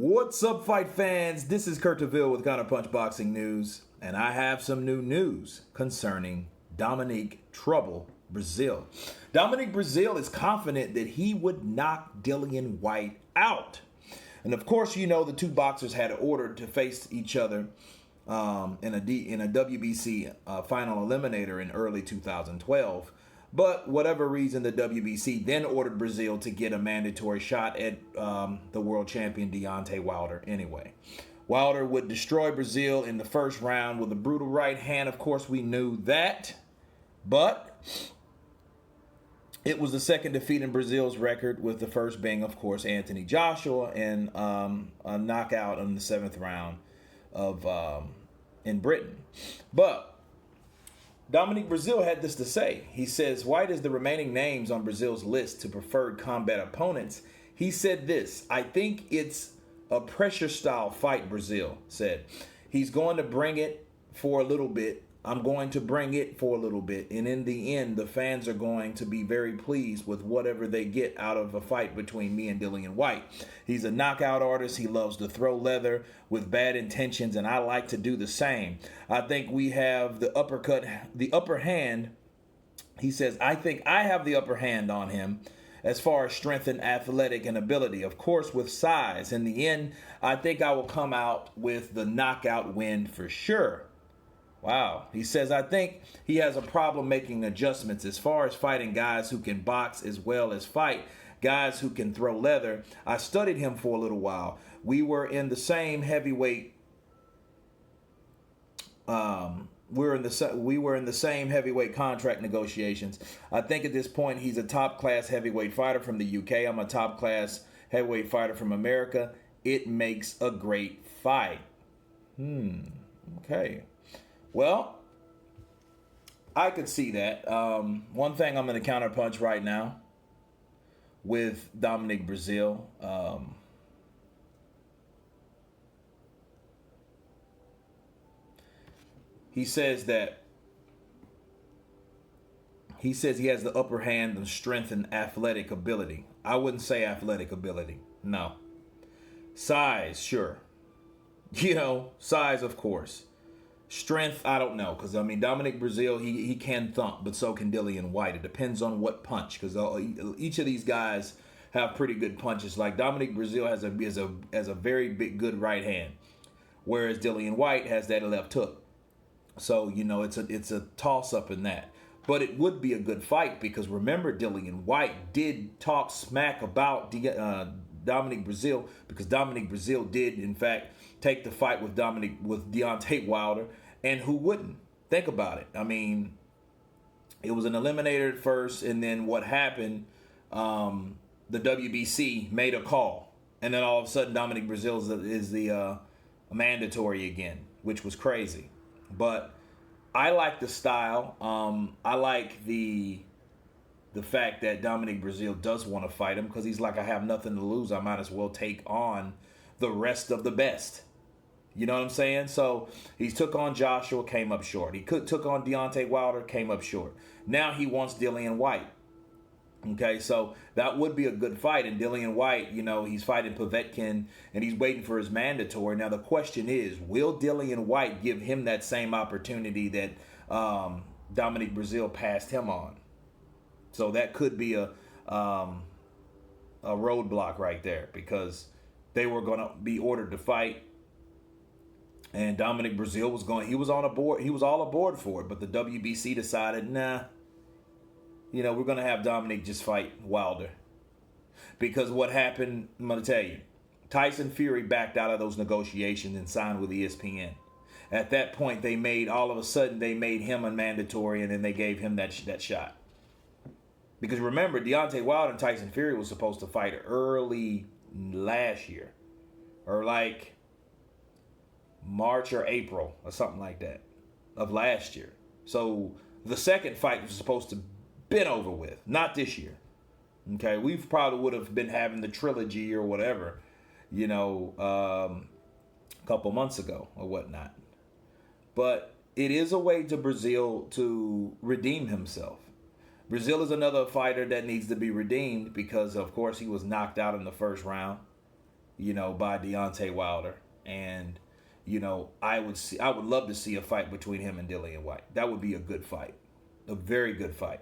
What's up, fight fans? This is Kurt DeVille with Counterpunch Boxing News, and I have some new news concerning Dominic Trouble Brazil. Dominic Brazil is confident that he would knock Dillian Whyte out. And of course, you know the two boxers had ordered to face each other in a WBC final eliminator in early 2012. But whatever reason, the WBC then ordered Brazil to get a mandatory shot at the world champion Deontay Wilder anyway. Wilder would destroy Brazil in the first round with a brutal right hand. Of course, we knew that. But it was the second defeat in Brazil's record, with the first being, of course, Anthony Joshua and a knockout in the seventh round of in Britain. But Dominic Brazil had this to say. He says, Whyte is the remaining names on Brazil's list to preferred combat opponents. He said this: I think it's a pressure style fight, Brazil said. He's going to bring it for a little bit. I'm going to bring it for a little bit. And in the end, the fans are going to be very pleased with whatever they get out of a fight between me and Dillian Whyte. He's a knockout artist. He loves to throw leather with bad intentions, and I like to do the same. I think we have the upper hand. He says, I think I have the upper hand on him as far as strength and athletic and ability. Of course, with size. In the end, I think I will come out with the knockout win for sure. Wow. He says, I think he has a problem making adjustments as far as fighting guys who can box as well as fight guys who can throw leather. I studied him for a little while. We were in the same heavyweight. We were in the same heavyweight contract negotiations. I think at this point he's a top class heavyweight fighter from the UK. I'm a top class heavyweight fighter from America. It makes a great fight. Okay. Well, I could see that. One thing I'm going to counterpunch right now with Dominic Brazil. He says he has the upper hand in strength and athletic ability. I wouldn't say athletic ability. No. Size, sure. Size, of course. Strength, I don't know, because Dominic Brazil, he can thump, but so can Dillian Whyte. It depends on what punch, because each of these guys have pretty good punches. Like Dominic Brazil has a very big good right hand, whereas Dillian Whyte has that left hook. So it's a toss up in that. But it would be a good fight, because remember, Dillian Whyte did talk smack about Dominic Brazil, because Dominic Brazil did in fact take the fight with Deontay Wilder, and who wouldn't? Think about it. It was an eliminator at first, and then what happened? The WBC made a call, and then all of a sudden Dominic Brazil is the mandatory again, which was crazy. But I like the style. I like the fact that Dominic Brazil does want to fight him, because he's like, I have nothing to lose. I might as well take on the rest of the best. You know what I'm saying? So he took on Joshua, came up short. He took on Deontay Wilder, came up short. Now he wants Dillian Whyte. Okay, so that would be a good fight. And Dillian Whyte, he's fighting Povetkin, and he's waiting for his mandatory. Now the question is, will Dillian Whyte give him that same opportunity that Dominic Brazil passed him on? So that could be a roadblock right there, because they were going to be ordered to fight, and Dominic Brazil he was all aboard for it, but the WBC decided, nah, we're going to have Dominic just fight Wilder. Because what happened, I'm going to tell you, Tyson Fury backed out of those negotiations and signed with ESPN. At that point, they made him a mandatory, and then they gave him that shot. Because remember, Deontay Wilder and Tyson Fury was supposed to fight early last year, or like March or April or something like that of last year. So the second fight was supposed to been over with, not this year. Okay, we probably would have been having the trilogy or whatever, a couple months ago or whatnot. But it is a way to Brazil to redeem himself. Brazil is another fighter that needs to be redeemed, because, of course, he was knocked out in the first round. by Deontay Wilder. And, I would love to see a fight between him and Dillian Whyte. That would be a good fight. A very good fight.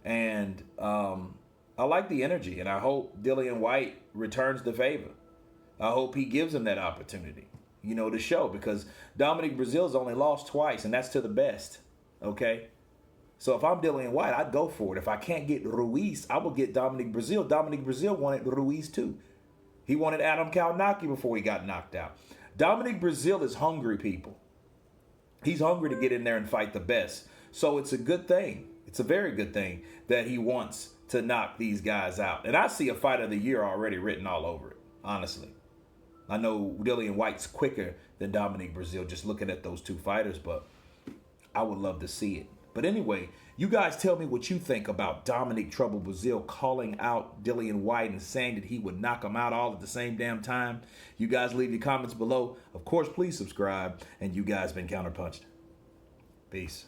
And I like the energy, and I hope Dillian Whyte returns the favor. I hope he gives him that opportunity, to show, because Dominic Brazil's only lost twice, and that's to the best. Okay? So if I'm Dillian Whyte, I'd go for it. If I can't get Ruiz, I will get Dominic Brazil. Dominic Brazil wanted Ruiz too. He wanted Adam Kalnaki before he got knocked out. Dominic Brazil is hungry, people. He's hungry to get in there and fight the best. So it's a good thing. It's a very good thing that he wants to knock these guys out. And I see a fight of the year already written all over it, honestly. I know Dillian Whyte's quicker than Dominic Brazil just looking at those two fighters, but I would love to see it. But anyway, you guys tell me what you think about Dominic Trouble Brazil calling out Dillian Whyte and saying that he would knock him out all at the same damn time. You guys leave your comments below. Of course, please subscribe. And you guys been Counterpunched. Peace.